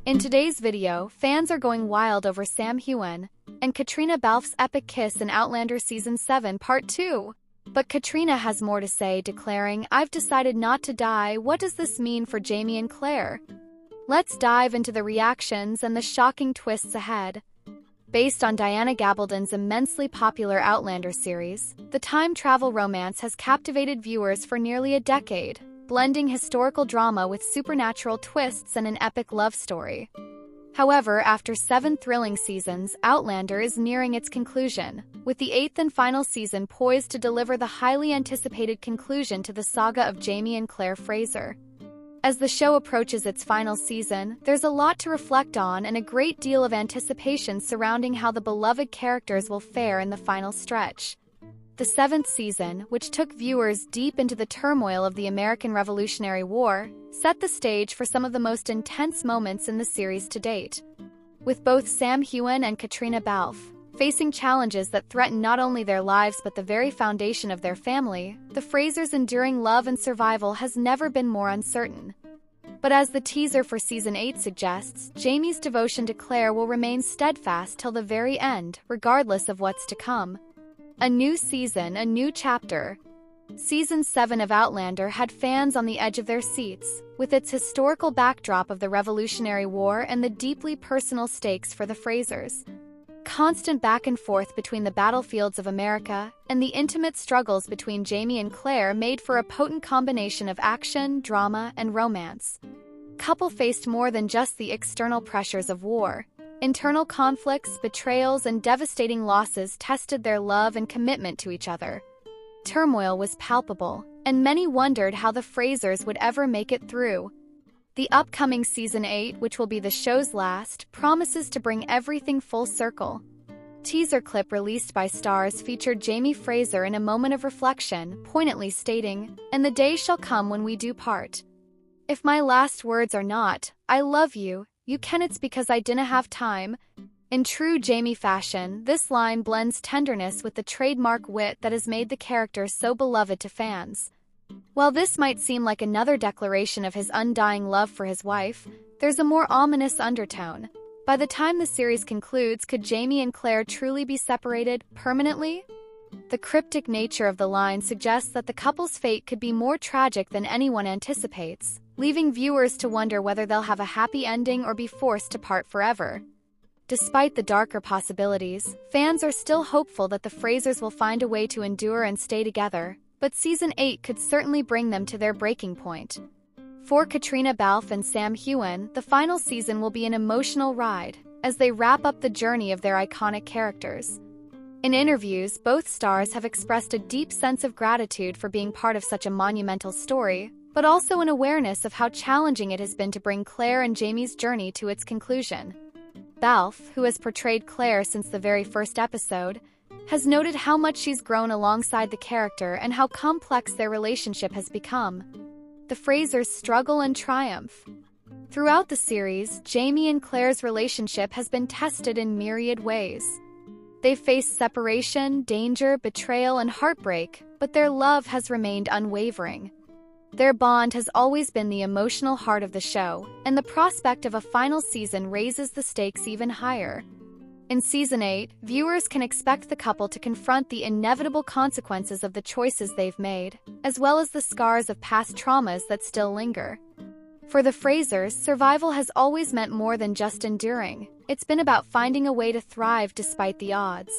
In today's video, fans are going wild over Sam Heughan and Caitriona Balfe's epic kiss in Outlander Season 7 Part 2. But Caitriona has more to say, declaring, "I've decided not to die. What does this mean for Jamie and Claire?" Let's dive into the reactions and the shocking twists ahead. Based on Diana Gabaldon's immensely popular Outlander series, the time travel romance has captivated viewers for nearly a decade, blending historical drama with supernatural twists and an epic love story. However, after 7 thrilling seasons, Outlander is nearing its conclusion, with the 8th and final season poised to deliver the highly anticipated conclusion to the saga of Jamie and Claire Fraser. As the show approaches its final season, there's a lot to reflect on and a great deal of anticipation surrounding how the beloved characters will fare in the final stretch. The 7th season, which took viewers deep into the turmoil of the American Revolutionary War, set the stage for some of the most intense moments in the series to date. With both Sam Heughan and Caitriona Balfe facing challenges that threaten not only their lives but the very foundation of their family, the Frasers' enduring love and survival has never been more uncertain. But as the teaser for Season 8 suggests, Jamie's devotion to Claire will remain steadfast till the very end, regardless of what's to come. A new season, a new chapter. Season 7 of Outlander had fans on the edge of their seats, with its historical backdrop of the Revolutionary War and the deeply personal stakes for the Frasers. Constant back and forth between the battlefields of America and the intimate struggles between Jamie and Claire made for a potent combination of action, drama, and romance. Couple faced more than just the external pressures of war. Internal conflicts, betrayals, and devastating losses tested their love and commitment to each other. Turmoil was palpable, and many wondered how the Frasers would ever make it through. The upcoming Season 8, which will be the show's last, promises to bring everything full circle. Teaser clip released by Starz featured Jamie Fraser in a moment of reflection, poignantly stating, "And the day shall come when we do part. If my last words are not, 'I love you,' you ken it's because I dinna have time." In true Jamie fashion, this line blends tenderness with the trademark wit that has made the character so beloved to fans. While this might seem like another declaration of his undying love for his wife, there's a more ominous undertone. By the time the series concludes, could Jamie and Claire truly be separated permanently? The cryptic nature of the line suggests that the couple's fate could be more tragic than anyone anticipates, leaving viewers to wonder whether they'll have a happy ending or be forced to part forever. Despite the darker possibilities, fans are still hopeful that the Frasers will find a way to endure and stay together, but Season 8 could certainly bring them to their breaking point. For Caitriona Balfe and Sam Heughan, the final season will be an emotional ride, as they wrap up the journey of their iconic characters. In interviews, both stars have expressed a deep sense of gratitude for being part of such a monumental story, but also an awareness of how challenging it has been to bring Claire and Jamie's journey to its conclusion. Balfe, who has portrayed Claire since the very first episode, has noted how much she's grown alongside the character and how complex their relationship has become. The Frasers struggle and triumph. Throughout the series, Jamie and Claire's relationship has been tested in myriad ways. They've faced separation, danger, betrayal, and heartbreak, but their love has remained unwavering. Their bond has always been the emotional heart of the show, and the prospect of a final season raises the stakes even higher. In Season 8, viewers can expect the couple to confront the inevitable consequences of the choices they've made, as well as the scars of past traumas that still linger. For the Frasers, survival has always meant more than just enduring. It's been about finding a way to thrive despite the odds.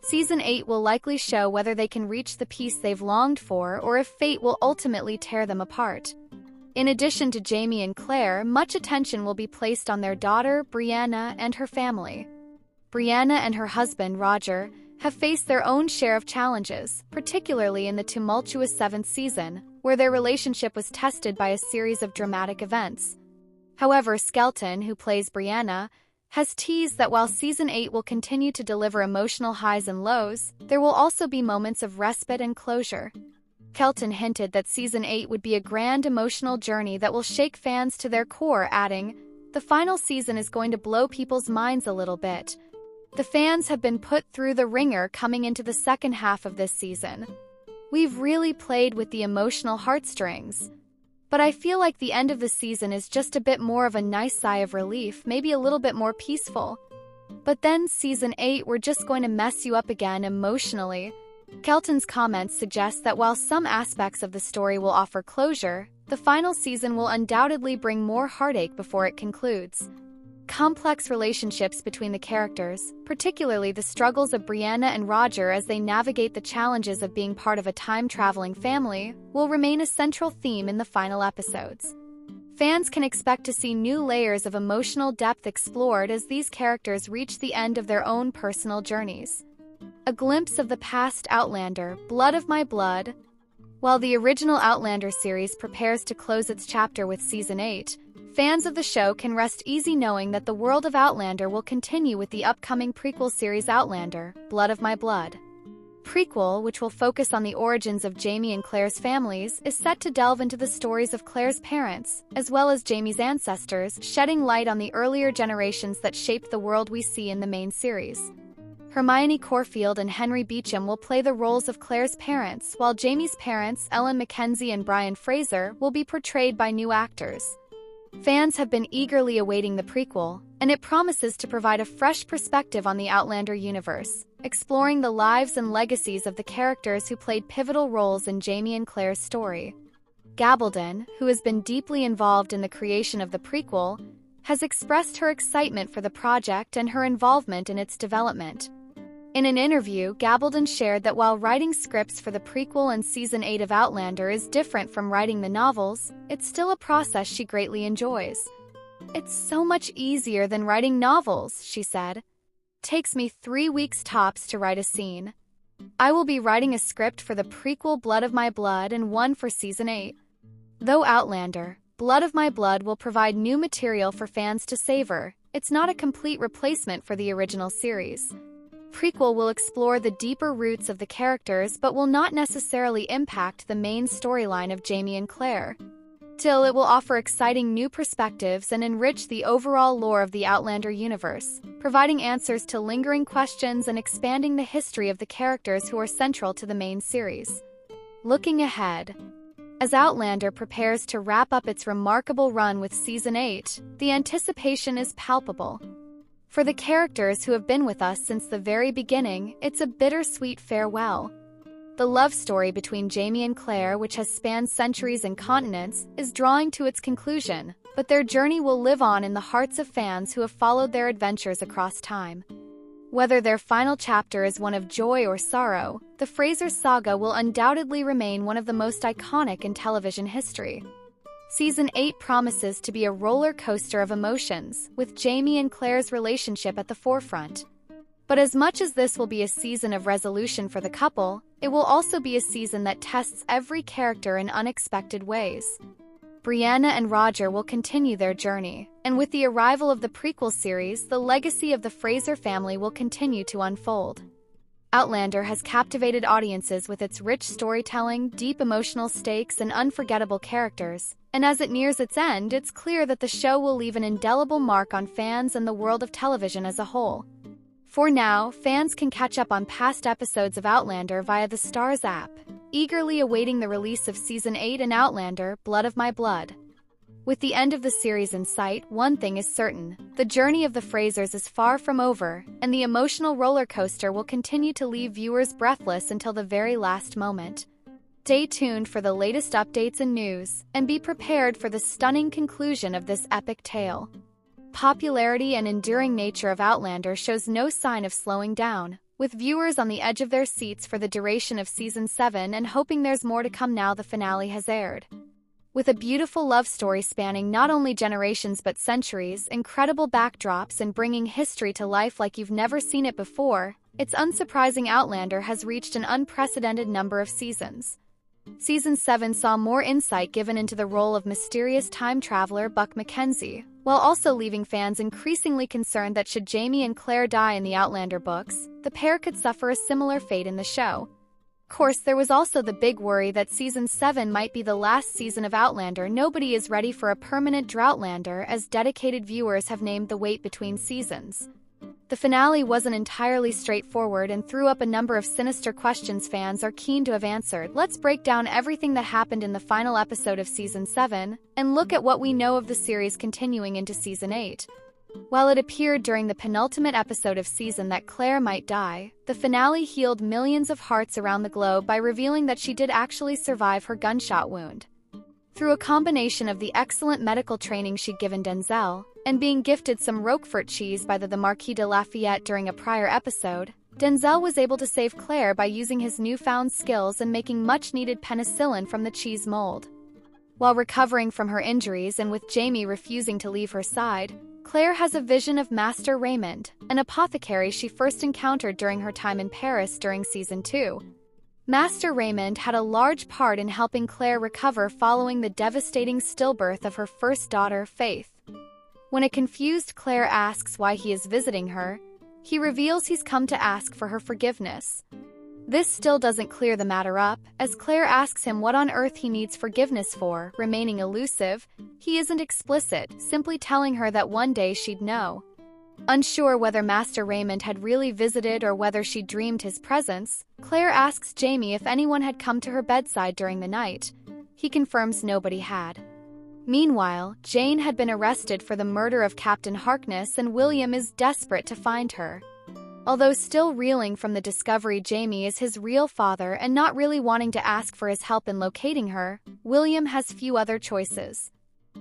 Season 8 will likely show whether they can reach the peace they've longed for or if fate will ultimately tear them apart. In addition to Jamie and Claire, much attention will be placed on their daughter, Brianna, and her family. Brianna and her husband, Roger, have faced their own share of challenges, particularly in the tumultuous 7th season, where their relationship was tested by a series of dramatic events. However, Skelton, who plays Brianna, has teased that while Season 8 will continue to deliver emotional highs and lows, there will also be moments of respite and closure. Skelton hinted that Season 8 would be a grand emotional journey that will shake fans to their core, adding, "The final season is going to blow people's minds a little bit." The fans have been put through the ringer coming into the second half of this season. "We've really played with the emotional heartstrings." But I feel like the end of the season is just a bit more of a nice sigh of relief, maybe a little bit more peaceful. But then season 8, we're just going to mess you up again emotionally. Kelton's comments suggest that while some aspects of the story will offer closure, the final season will undoubtedly bring more heartache before it concludes. Complex relationships between the characters, particularly the struggles of Brianna and Roger as they navigate the challenges of being part of a time-traveling family, will remain a central theme in the final episodes. Fans can expect to see new layers of emotional depth explored as these characters reach the end of their own personal journeys. A glimpse of the past Outlander, Blood of My Blood. While the original Outlander series prepares to close its chapter with Season 8, fans of the show can rest easy knowing that the world of Outlander will continue with the upcoming prequel series Outlander, Blood of My Blood. Prequel, which will focus on the origins of Jamie and Claire's families, is set to delve into the stories of Claire's parents, as well as Jamie's ancestors, shedding light on the earlier generations that shaped the world we see in the main series. Hermione Corfield and Henry Beecham will play the roles of Claire's parents, while Jamie's parents, Ellen Mackenzie and Brian Fraser, will be portrayed by new actors. Fans have been eagerly awaiting the prequel, and it promises to provide a fresh perspective on the Outlander universe, exploring the lives and legacies of the characters who played pivotal roles in Jamie and Claire's story. Gabaldon, who has been deeply involved in the creation of the prequel, has expressed her excitement for the project and her involvement in its development. In an interview, Gabaldon shared that while writing scripts for the prequel and Season 8 of Outlander is different from writing the novels, it's still a process she greatly enjoys. "It's so much easier than writing novels," she said. "Takes me 3 weeks tops to write a scene. I will be writing a script for the prequel Blood of My Blood and one for Season 8. Though Outlander, Blood of My Blood will provide new material for fans to savor, it's not a complete replacement for the original series. Prequel will explore the deeper roots of the characters but will not necessarily impact the main storyline of Jamie and Claire. Still, it will offer exciting new perspectives and enrich the overall lore of the Outlander universe, providing answers to lingering questions and expanding the history of the characters who are central to the main series. Looking ahead, as Outlander prepares to wrap up its remarkable run with Season 8, the anticipation is palpable. For the characters who have been with us since the very beginning, it's a bittersweet farewell. The love story between Jamie and Claire, which has spanned centuries and continents, is drawing to its conclusion, but their journey will live on in the hearts of fans who have followed their adventures across time. Whether their final chapter is one of joy or sorrow, the Fraser saga will undoubtedly remain one of the most iconic in television history. Season 8 promises to be a roller coaster of emotions, with Jamie and Claire's relationship at the forefront. But as much as this will be a season of resolution for the couple, it will also be a season that tests every character in unexpected ways. Brianna and Roger will continue their journey, and with the arrival of the prequel series, the legacy of the Fraser family will continue to unfold. Outlander has captivated audiences with its rich storytelling, deep emotional stakes, and unforgettable characters, and as it nears its end, it's clear that the show will leave an indelible mark on fans and the world of television as a whole. For now, fans can catch up on past episodes of Outlander via the Starz app, eagerly awaiting the release of Season 8 and Outlander, Blood of My Blood. With the end of the series in sight, one thing is certain: the journey of the Frasers is far from over, and the emotional roller coaster will continue to leave viewers breathless until the very last moment. Stay tuned for the latest updates and news, and be prepared for the stunning conclusion of this epic tale. Popularity and enduring nature of Outlander shows no sign of slowing down, with viewers on the edge of their seats for the duration of Season 7 and hoping there's more to come now the finale has aired. With a beautiful love story spanning not only generations but centuries, incredible backdrops, and bringing history to life like you've never seen it before, it's unsurprising Outlander has reached an unprecedented number of seasons. Season 7 saw more insight given into the role of mysterious time traveler Buck Mackenzie, while also leaving fans increasingly concerned that should Jamie and Claire die in the Outlander books, the pair could suffer a similar fate in the show. Of course, there was also the big worry that Season 7 might be the last season of Outlander. Nobody is ready for a permanent Droughtlander, as dedicated viewers have named the wait between seasons. The finale wasn't entirely straightforward and threw up a number of sinister questions fans are keen to have answered. Let's break down everything that happened in the final episode of Season 7 and look at what we know of the series continuing into Season 8. While it appeared during the penultimate episode of season that Claire might die, the finale healed millions of hearts around the globe by revealing that she did actually survive her gunshot wound. Through a combination of the excellent medical training she'd given Denzel, and being gifted some Roquefort cheese by the Marquis de Lafayette during a prior episode, Denzel was able to save Claire by using his newfound skills and making much-needed penicillin from the cheese mold. While recovering from her injuries and with Jamie refusing to leave her side, Claire has a vision of Master Raymond, an apothecary she first encountered during her time in Paris during Season 2. Master Raymond had a large part in helping Claire recover following the devastating stillbirth of her first daughter, Faith. When a confused Claire asks why he is visiting her, he reveals he's come to ask for her forgiveness. This still doesn't clear the matter up, as Claire asks him what on earth he needs forgiveness for. Remaining elusive, he isn't explicit, simply telling her that one day she'd know. Unsure whether Master Raymond had really visited or whether she dreamed his presence, Claire asks Jamie if anyone had come to her bedside during the night. He confirms nobody had. Meanwhile, Jane had been arrested for the murder of Captain Harkness and William is desperate to find her. Although still reeling from the discovery Jamie is his real father and not really wanting to ask for his help in locating her, William has few other choices.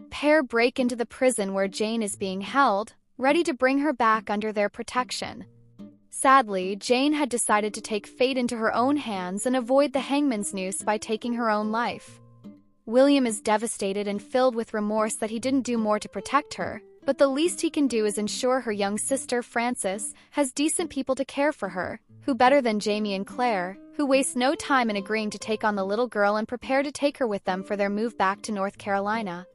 Pair break into the prison where Jane is being held, ready to bring her back under their protection. Sadly, Jane had decided to take fate into her own hands and avoid the hangman's noose by taking her own life. William is devastated and filled with remorse that he didn't do more to protect her, but the least he can do is ensure her young sister, Frances, has decent people to care for her, who better than Jamie and Claire, who waste no time in agreeing to take on the little girl and prepare to take her with them for their move back to North Carolina.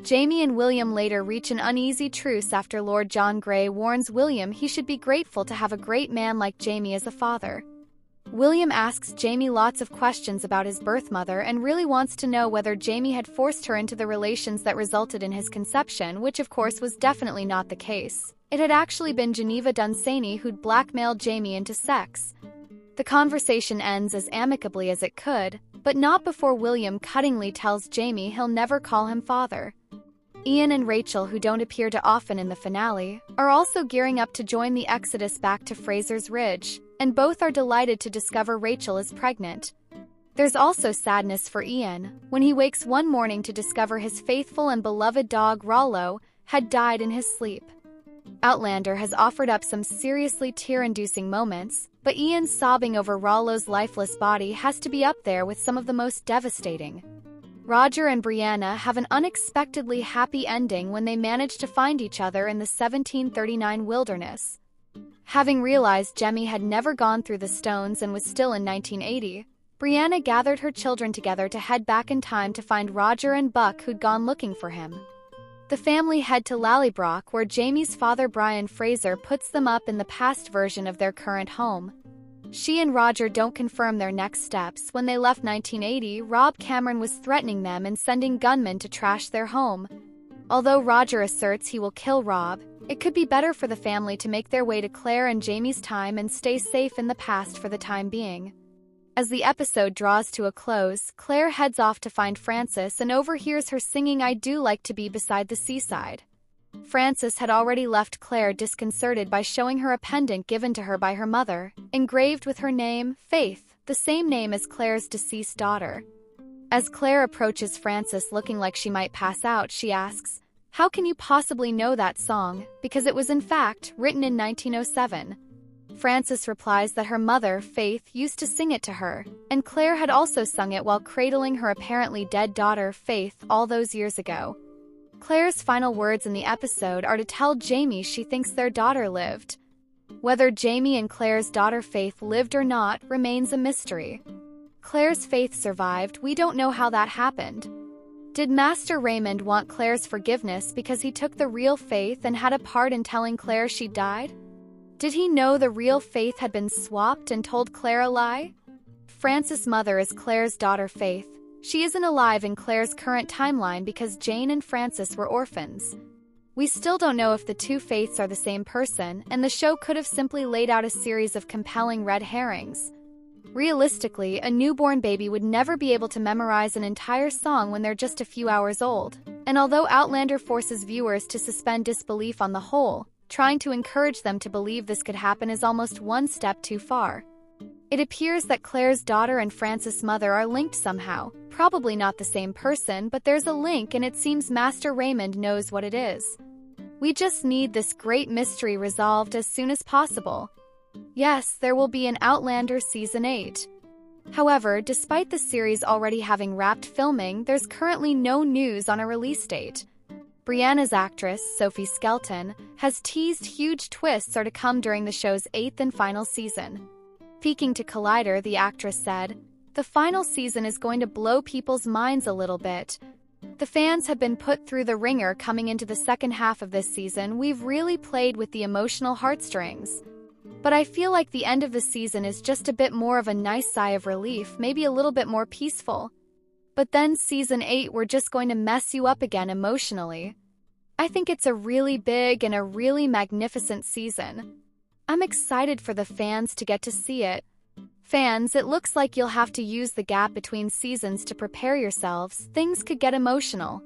Jamie and William later reach an uneasy truce after Lord John Grey warns William he should be grateful to have a great man like Jamie as a father. William asks Jamie lots of questions about his birth mother and really wants to know whether Jamie had forced her into the relations that resulted in his conception, which of course was definitely not the case. It had actually been Geneva Dunsany who'd blackmailed Jamie into sex. The conversation ends as amicably as it could, but not before William cuttingly tells Jamie he'll never call him father. Ian and Rachel, who don't appear too often in the finale, are also gearing up to join the exodus back to Fraser's Ridge, and both are delighted to discover Rachel is pregnant. There's also sadness for Ian, when he wakes one morning to discover his faithful and beloved dog Rollo had died in his sleep. Outlander has offered up some seriously tear-inducing moments, but Ian's sobbing over Rollo's lifeless body has to be up there with some of the most devastating. Roger and Brianna have an unexpectedly happy ending when they manage to find each other in the 1739 wilderness. Having realized Jemmy had never gone through the stones and was still in 1980, Brianna gathered her children together to head back in time to find Roger and Buck who'd gone looking for him. The family head to Lallybroch where Jamie's father Brian Fraser puts them up in the past version of their current home. She and Roger don't confirm their next steps. When they left 1980, Rob Cameron was threatening them and sending gunmen to trash their home. Although Roger asserts he will kill Rob, it could be better for the family to make their way to Claire and Jamie's time and stay safe in the past for the time being. As the episode draws to a close, Claire heads off to find Frances and overhears her singing "I Do Like to Be" beside the seaside. Frances had already left Claire disconcerted by showing her a pendant given to her by her mother, engraved with her name, Faith, the same name as Claire's deceased daughter. As Claire approaches Frances looking like she might pass out, she asks, "How can you possibly know that song?" Because it was in fact written in 1907. Frances replies that her mother, Faith, used to sing it to her, and Claire had also sung it while cradling her apparently dead daughter, Faith, all those years ago. Claire's final words in the episode are to tell Jamie she thinks their daughter lived. Whether Jamie and Claire's daughter Faith lived or not remains a mystery. Claire's Faith survived. We don't know how that happened. Did Master Raymond want Claire's forgiveness because he took the real Faith and had a part in telling Claire she died? Did he know the real Faith had been swapped and told Claire a lie? Frances' mother is Claire's daughter Faith. She isn't alive in Claire's current timeline because Jane and Frances were orphans. We still don't know if the two Faiths are the same person, and the show could have simply laid out a series of compelling red herrings. Realistically, a newborn baby would never be able to memorize an entire song when they're just a few hours old. And although Outlander forces viewers to suspend disbelief on the whole, trying to encourage them to believe this could happen is almost one step too far. It appears that Claire's daughter and Francis' mother are linked somehow. Probably not the same person, but there's a link, and it seems Master Raymond knows what it is. We just need this great mystery resolved as soon as possible. Yes, there will be an Outlander Season 8. However, despite the series already having wrapped filming, there's currently no news on a release date. Brianna's actress, Sophie Skelton, has teased huge twists are to come during the show's 8th and final season. Speaking to Collider, the actress said, "The final season is going to blow people's minds a little bit. The fans have been put through the ringer coming into the second half of this season. We've really played with the emotional heartstrings. But I feel like the end of the season is just a bit more of a nice sigh of relief, maybe a little bit more peaceful. But then Season 8, we're just going to mess you up again emotionally. I think it's a really big and a really magnificent season. I'm excited for the fans to get to see it. Fans, it looks like you'll have to use the gap between seasons to prepare yourselves. Things could get emotional."